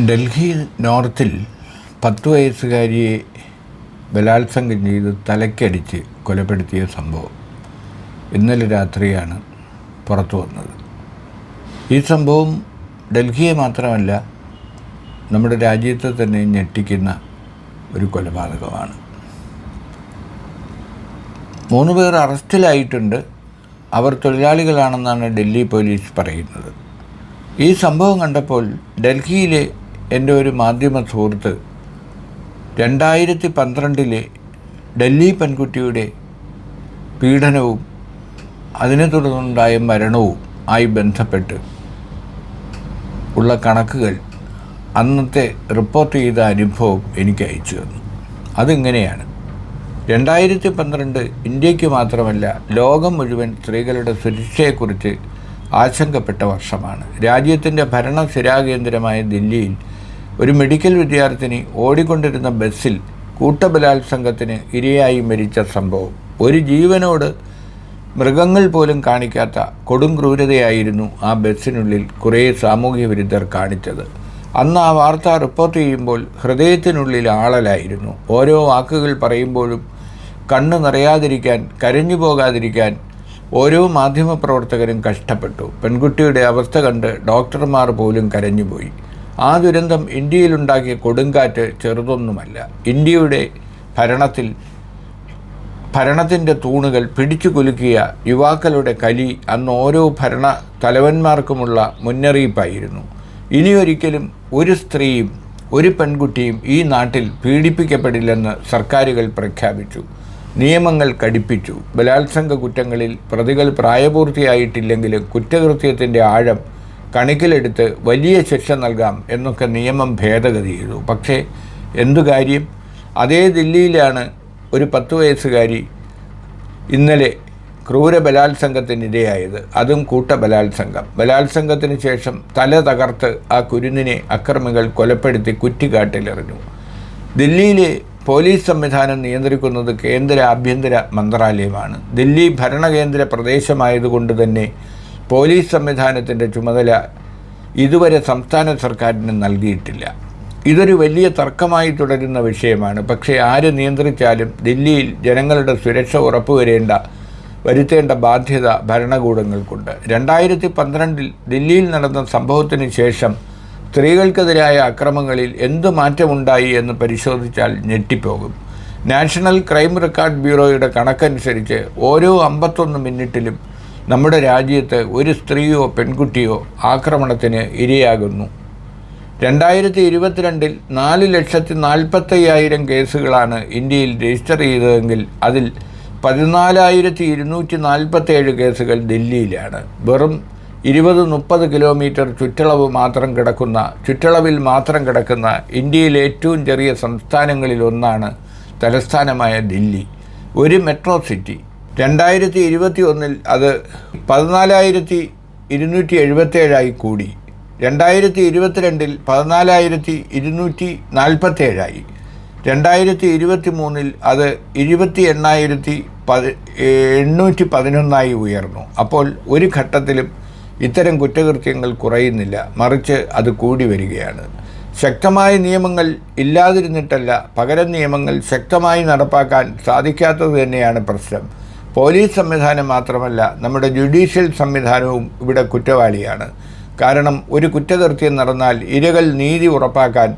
ഡൽഹി നോർത്തിൽ 10 വയസ്സുകാരിയെ ബലാത്സംഗം ചെയ്ത് തലയ്ക്കടിച്ച് കൊലപ്പെടുത്തിയ സംഭവം ഇന്നലെ രാത്രിയാണ് പുറത്തു വന്നത്. ഈ സംഭവം ഡൽഹിയെ മാത്രമല്ല, നമ്മുടെ രാജ്യത്തെ തന്നെ ഞെട്ടിക്കുന്ന ഒരു കൊലപാതകമാണ്. 3 പേർ അറസ്റ്റിലായിട്ടുണ്ട്. അവർ തൊഴിലാളികളാണെന്നാണ് ഡൽഹി പോലീസ് പറയുന്നത്. ഈ സംഭവം കണ്ടപ്പോൾ ഡൽഹിയിലെ എൻ്റെ ഒരു മാധ്യമ സുഹൃത്ത് 2012 ഡൽഹി പെൺകുട്ടിയുടെ പീഡനവും അതിനെ തുടർന്നുണ്ടായ മരണവും ആയി ബന്ധപ്പെട്ട് ഉള്ള കണക്കുകൾ അന്നത്തെ റിപ്പോർട്ട് ചെയ്ത അനുഭവം എനിക്ക് അയച്ചു തന്നു. അതിങ്ങനെയാണ്: 2012 ഇന്ത്യക്ക് മാത്രമല്ല, ലോകം മുഴുവൻ സ്ത്രീകളുടെ സുരക്ഷയെക്കുറിച്ച് ആശങ്കപ്പെട്ട വർഷമാണ്. രാജ്യത്തിൻ്റെ ഭരണ സ്ഥിരാകേന്ദ്രമായ ദില്ലിയിൽ ഒരു മെഡിക്കൽ വിദ്യാർത്ഥിനി ഓടിക്കൊണ്ടിരുന്ന ബസ്സിൽ കൂട്ടബലാത്സംഗത്തിന് ഇരയായി മരിച്ച സംഭവം ഒരു ജീവനോട് മൃഗങ്ങൾ പോലും കാണിക്കാത്ത കൊടും ക്രൂരതയായിരുന്നു ആ ബസ്സിനുള്ളിൽ കുറേ സാമൂഹ്യ വിരുദ്ധർ കാണിച്ചത്. അന്ന് ആ വാർത്ത റിപ്പോർട്ട് ചെയ്യുമ്പോൾ ഹൃദയത്തിനുള്ളിൽ ആളലായിരുന്നു. ഓരോ വാക്കുകൾ പറയുമ്പോഴും കണ്ണ് നിറയാതിരിക്കാൻ, കരഞ്ഞു പോകാതിരിക്കാൻ ഓരോ മാധ്യമപ്രവർത്തകരും കഷ്ടപ്പെട്ടു. പെൺകുട്ടിയുടെ അവസ്ഥ കണ്ട് ഡോക്ടർമാർ പോലും കരഞ്ഞുപോയി. ആ ദുരന്തം ഇന്ത്യയിലുണ്ടാക്കിയ കൊടുങ്കാറ്റ് ചെറുതൊന്നുമല്ല. ഇന്ത്യയുടെ ഭരണത്തിൻ്റെ തൂണുകൾ പിടിച്ചു കുലുക്കിയ യുവാക്കളുടെ കലി അന്ന് ഓരോ ഭരണ തലവന്മാർക്കുമുള്ള മുന്നറിയിപ്പായിരുന്നു. ഇനിയൊരിക്കലും ഒരു സ്ത്രീയും ഒരു പെൺകുട്ടിയും ഈ നാട്ടിൽ പീഡിപ്പിക്കപ്പെടില്ലെന്ന് സർക്കാരുകൾ പ്രഖ്യാപിച്ചു. നിയമങ്ങൾ കടുപ്പിച്ചു. ബലാത്സംഗ കുറ്റങ്ങളിൽ പ്രതികൾ പ്രായപൂർത്തിയായിട്ടില്ലെങ്കിലും കുറ്റകൃത്യത്തിൻ്റെ ആഴം കണക്കിലെടുത്ത് വലിയ ശിക്ഷ നൽകാം എന്നൊക്കെ നിയമം ഭേദഗതി ചെയ്തു. പക്ഷേ എന്തു കാര്യം? അതേ ദില്ലിയിലാണ് ഒരു 10 വയസ്സുകാരി ഇന്നലെ ക്രൂര ബലാത്സംഗത്തിനിരയായത്. അതും ബലാത്സംഗത്തിന് ശേഷം തല തകർത്ത് ആ കുരുന്നിനെ അക്രമികൾ കൊലപ്പെടുത്തി കുറ്റിക്കാട്ടിലെറിഞ്ഞു. ദില്ലിയിലെ പോലീസ് സംവിധാനം നിയന്ത്രിക്കുന്നത് കേന്ദ്ര ആഭ്യന്തര മന്ത്രാലയമാണ്. ദില്ലി ഭരണകേന്ദ്ര പ്രദേശമായതുകൊണ്ട് തന്നെ പോലീസ് സംവിധാനത്തിൻ്റെ ചുമതല ഇതുവരെ സംസ്ഥാന സർക്കാരിന് നൽകിയിട്ടില്ല. ഇതൊരു വലിയ തർക്കമായി തുടരുന്ന വിഷയമാണ്. പക്ഷേ ആര് നിയന്ത്രിച്ചാലും ദില്ലിയിൽ ജനങ്ങളുടെ സുരക്ഷ വരുത്തേണ്ട ബാധ്യത ഭരണകൂടങ്ങൾക്കുണ്ട്. 2012 ദില്ലിയിൽ നടന്ന സംഭവത്തിന് ശേഷം സ്ത്രീകൾക്കെതിരായ അക്രമങ്ങളിൽ എന്ത് മാറ്റമുണ്ടായി എന്ന് പരിശോധിച്ചാൽ ഞെട്ടിപ്പോകും. നാഷണൽ ക്രൈം റെക്കോർഡ് ബ്യൂറോയുടെ കണക്കനുസരിച്ച് ഓരോ 51 മിനിറ്റിലും നമ്മുടെ രാജ്യത്ത് ഒരു സ്ത്രീയോ പെൺകുട്ടിയോ ആക്രമണത്തിന് ഇരയാകുന്നു. 2022 4,40,000 കേസുകളാണ് ഇന്ത്യയിൽ രജിസ്റ്റർ ചെയ്തതെങ്കിൽ അതിൽ 14,247 കേസുകൾ ദില്ലിയിലാണ്. വെറും 20-30 കിലോമീറ്റർ ചുറ്റളവിൽ മാത്രം കിടക്കുന്ന ഇന്ത്യയിലെ ഏറ്റവും ചെറിയ സംസ്ഥാനങ്ങളിലൊന്നാണ് തലസ്ഥാനമായ ദില്ലി, ഒരു മെട്രോ സിറ്റി. 2021 അത് 14,277 കൂടി. 2022 14,247 2023 അത് 28,811 ഉയർന്നു. അപ്പോൾ ഒരു ഘട്ടത്തിലും ഇത്തരം കുറ്റകൃത്യങ്ങൾ കുറയുന്നില്ല, മറിച്ച് അത് കൂടി വരികയാണ്. ശക്തമായ നിയമങ്ങൾ ഇല്ലാതിരുന്നിട്ടല്ല, പകരം നിയമങ്ങൾ ശക്തമായി നടപ്പാക്കാൻ സാധിക്കാത്തത് തന്നെയാണ് പ്രശ്നം. പോലീസ് സംവിധാനം മാത്രമല്ല, നമ്മുടെ ജുഡീഷ്യൽ സംവിധാനവും ഇവിടെ കുറ്റവാളിയാണ്. കാരണം ഒരു കുറ്റകൃത്യം നടന്നാൽ ഇരകൾ നീതി ഉറപ്പാക്കാൻ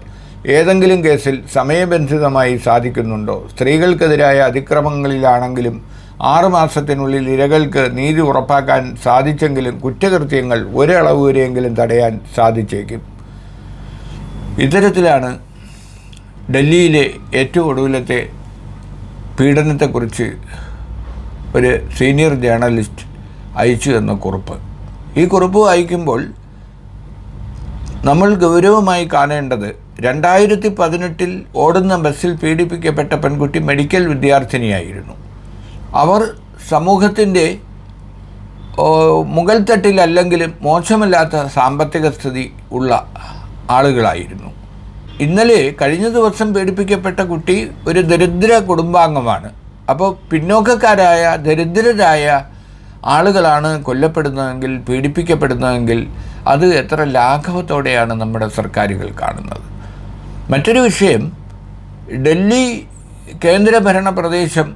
ഏതെങ്കിലും കേസിൽ സമയബന്ധിതമായി സാധിക്കുന്നുണ്ടോ? സ്ത്രീകൾക്കെതിരായ അതിക്രമങ്ങളിലാണെങ്കിലും 6 മാസത്തിനുള്ളിൽ ഇരകൾക്ക് നീതി ഉറപ്പാക്കാൻ സാധിച്ചെങ്കിലും കുറ്റകൃത്യങ്ങൾ ഒരളവ് വരെയെങ്കിലും തടയാൻ സാധിച്ചേക്കും. ഇത്തരത്തിലാണ് ഡൽഹിയിലെ ഏറ്റവും ഒടുവിലത്തെ പീഡനത്തെക്കുറിച്ച് ഒരു സീനിയർ ജേർണലിസ്റ്റ് അയച്ചു തന്ന കുറിപ്പ്. ഈ കുറിപ്പ് വായിക്കുമ്പോൾ നമ്മൾ ഗൗരവമായി കാണേണ്ടത് 2018 ഓടുന്ന ബസ്സിൽ പീഡിപ്പിക്കപ്പെട്ട പെൺകുട്ടി മെഡിക്കൽ വിദ്യാർത്ഥിനിയായിരുന്നു. അവർ സമൂഹത്തിൻ്റെ മുകൾ തട്ടിലല്ലെങ്കിലും മോശമല്ലാത്ത സാമ്പത്തിക സ്ഥിതി ഉള്ള ആളുകളായിരുന്നു. കഴിഞ്ഞ ദിവസം പീഡിപ്പിക്കപ്പെട്ട കുട്ടി ഒരു ദരിദ്ര കുടുംബാംഗമാണ്. അപ്പോൾ പിന്നോക്കക്കാരായ ദരിദ്രരായ ആളുകളാണ് കൊല്ലപ്പെടുന്നതെങ്കിൽ, പീഡിപ്പിക്കപ്പെടുന്നതെങ്കിൽ അത് എത്ര ലാഘവത്തോടെയാണ് നമ്മുടെ സർക്കാരുകൾ കാണുന്നത്. മറ്റൊരു വിഷയം, ഡൽഹി കേന്ദ്രഭരണ പ്രദേശം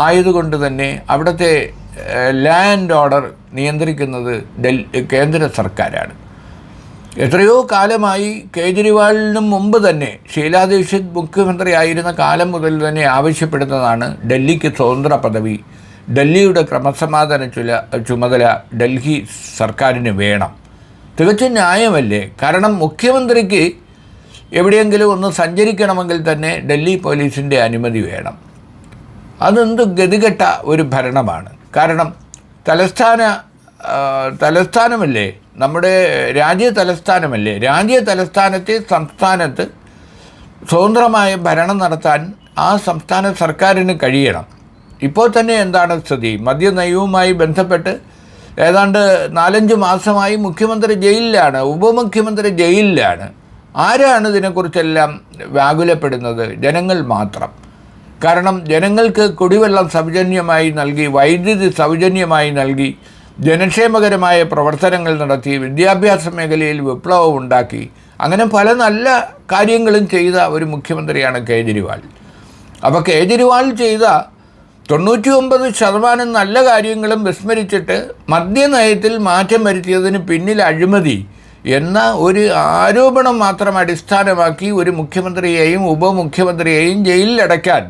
ആയതുകൊണ്ട് തന്നെ അവിടുത്തെ ലാൻഡ് ഓർഡർ നിയന്ത്രിക്കുന്നത് കേന്ദ്ര സർക്കാരാണ്. എത്രയോ കാലമായി കേജ്രിവാളിനും മുമ്പ് തന്നെ ഷീലാ ദീക്ഷിത് മുഖ്യമന്ത്രി ആയിരുന്ന കാലം മുതൽ തന്നെ ആവശ്യപ്പെടുന്നതാണ് ഡൽഹിക്ക് സ്വതന്ത്ര പദവി, ഡൽഹിയുടെ ക്രമസമാധാന ചുമതല ഡൽഹി സർക്കാരിന് വേണം. തികച്ചും ന്യായമല്ലേ? കാരണം മുഖ്യമന്ത്രിക്ക് എവിടെയെങ്കിലും ഒന്ന് സഞ്ചരിക്കണമെങ്കിൽ തന്നെ ഡൽഹി പോലീസിൻ്റെ അനുമതി വേണം. അതെന്ത് ഗതികെട്ട ഒരു ഭരണമാണ്. കാരണം തലസ്ഥാനമല്ലേ, നമ്മുടെ രാജ്യ തലസ്ഥാനമല്ലേ, രാജ്യ തലസ്ഥാനത്തെ സംസ്ഥാനത്ത് സ്വതന്ത്രമായ ഭരണം നടത്താൻ ആ സംസ്ഥാന സർക്കാരിന് കഴിയണം. ഇപ്പോൾ തന്നെ എന്താണ് സ്ഥിതി? മദ്യനയവുമായി ബന്ധപ്പെട്ട് ഏതാണ്ട് 4-5 മാസമായി മുഖ്യമന്ത്രി ജയിലിലാണ്, ഉപമുഖ്യമന്ത്രി ജയിലിലാണ്. ആരാണ് ഇതിനെക്കുറിച്ചെല്ലാം വ്യാകുലപ്പെടുന്നത്? ജനങ്ങൾ മാത്രം. കാരണം ജനങ്ങൾക്ക് കുടിവെള്ളം സൗജന്യമായി നൽകി, വൈദ്യുതി സൗജന്യമായി നൽകി, ജനക്ഷേമകരമായ പ്രവർത്തനങ്ങൾ നടത്തി, വിദ്യാഭ്യാസ മേഖലയിൽ വിപ്ലവം ഉണ്ടാക്കി, അങ്ങനെ പല നല്ല കാര്യങ്ങളും ചെയ്ത ഒരു മുഖ്യമന്ത്രിയാണ് കേജ്രിവാൾ. അപ്പോൾ കേജ്രിവാൾ ചെയ്ത 99% നല്ല കാര്യങ്ങളും വിസ്മരിച്ചിട്ട് മദ്യനയത്തിൽ മാറ്റം വരുത്തിയതിന് പിന്നിൽ അഴിമതി എന്ന ഒരു ആരോപണം മാത്രം അടിസ്ഥാനമാക്കി ഒരു മുഖ്യമന്ത്രിയെയും ഉപമുഖ്യമന്ത്രിയെയും ജയിലിലടയ്ക്കാൻ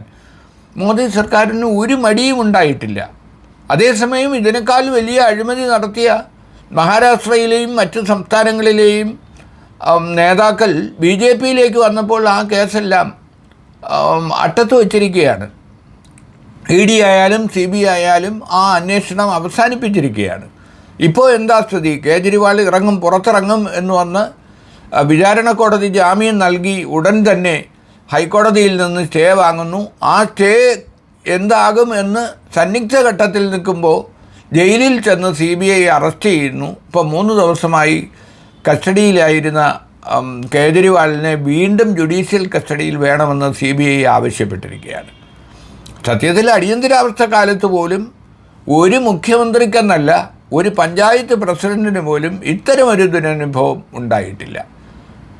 മോദി സർക്കാരിന് ഒരു മടിയും ഉണ്ടായിട്ടില്ല. അതേസമയം ഇതിനേക്കാൾ വലിയ അഴിമതി നടത്തിയ മഹാരാഷ്ട്രയിലെയും മറ്റ് സംസ്ഥാനങ്ങളിലെയും നേതാക്കൾ BJPയിലേക്ക് വന്നപ്പോൾ ആ കേസെല്ലാം അട്ടത്ത് വച്ചിരിക്കുകയാണ്. ED ആയാലും CBI ആയാലും ആ അന്വേഷണം അവസാനിപ്പിച്ചിരിക്കുകയാണ്. ഇപ്പോൾ എന്താ സ്ഥിതി? കേജ്രിവാൾ പുറത്തിറങ്ങും എന്ന് വന്ന് വിചാരണ കോടതി ജാമ്യം നൽകി ഉടൻ തന്നെ ഹൈക്കോടതിയിൽ നിന്ന് സ്റ്റേ വാങ്ങുന്നു. ആ സ്റ്റേ എന്താകും എന്ന് സന്നിഗ്ധ ഘട്ടത്തിൽ നിൽക്കുമ്പോൾ ജയിലിൽ ചെന്ന് CBI അറസ്റ്റ് ചെയ്യുന്നു. ഇപ്പോൾ 3 ദിവസമായി കസ്റ്റഡിയിലായിരുന്ന കേജ്രിവാളിനെ വീണ്ടും ജുഡീഷ്യൽ കസ്റ്റഡിയിൽ വേണമെന്ന് CBI ആവശ്യപ്പെട്ടിരിക്കുകയാണ്. സത്യത്തിൽ അടിയന്തരാവസ്ഥ കാലത്ത് പോലും ഒരു മുഖ്യമന്ത്രിക്കെന്നല്ല, ഒരു പഞ്ചായത്ത് പ്രസിഡൻറ്റിന് പോലും ഇത്തരമൊരു ദുരനുഭവം ഉണ്ടായിട്ടില്ല.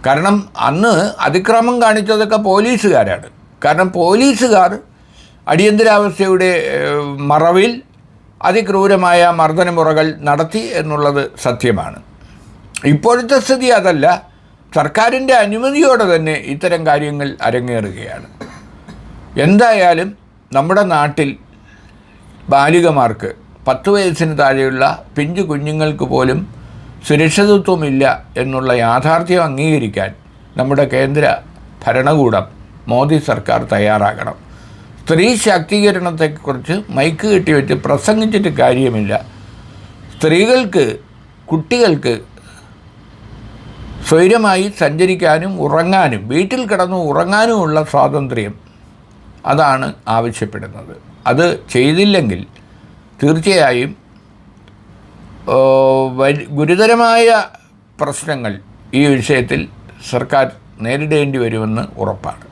കാരണം അന്ന് അതിക്രമം കാണിച്ചതൊക്കെ പോലീസുകാരാണ്. കാരണം പോലീസുകാർ അടിയന്തരാവസ്ഥയുടെ മറവിൽ അതിക്രൂരമായ മർദ്ദനമുറകൾ നടത്തി എന്നുള്ളത് സത്യമാണ്. ഇപ്പോഴത്തെ സ്ഥിതി അതല്ല. സർക്കാരിൻ്റെ അനുമതിയോടെ തന്നെ ഇത്തരം കാര്യങ്ങൾ അരങ്ങേറുകയാണ്. എന്തായാലും നമ്മുടെ നാട്ടിൽ ബാലികമാർക്ക് 10 വയസ്സിന് താഴെയുള്ള പിഞ്ചു കുഞ്ഞുങ്ങൾക്ക് പോലും സുരക്ഷിതത്വമില്ല എന്നുള്ള യാഥാർത്ഥ്യം അംഗീകരിക്കാൻ നമ്മുടെ കേന്ദ്ര ഭരണകൂടം, മോദി സർക്കാർ തയ്യാറാകണം. സ്ത്രീ ശാക്തീകരണത്തെക്കുറിച്ച് മൈക്ക് കെട്ടിവെച്ച് പ്രസംഗിച്ചിട്ട് കാര്യമില്ല. സ്ത്രീകൾക്ക്, കുട്ടികൾക്ക് സ്വൈരമായി സഞ്ചരിക്കാനും ഉറങ്ങാനും, വീട്ടിൽ കിടന്ന് ഉറങ്ങാനുമുള്ള സ്വാതന്ത്ര്യം, അതാണ് ആവശ്യപ്പെടുന്നത്. അത് ചെയ്തില്ലെങ്കിൽ തീർച്ചയായും ഗുരുതരമായ പ്രശ്നങ്ങൾ ഈ വിഷയത്തിൽ സർക്കാർ നേരിടേണ്ടി വരുമെന്ന് ഉറപ്പാണ്.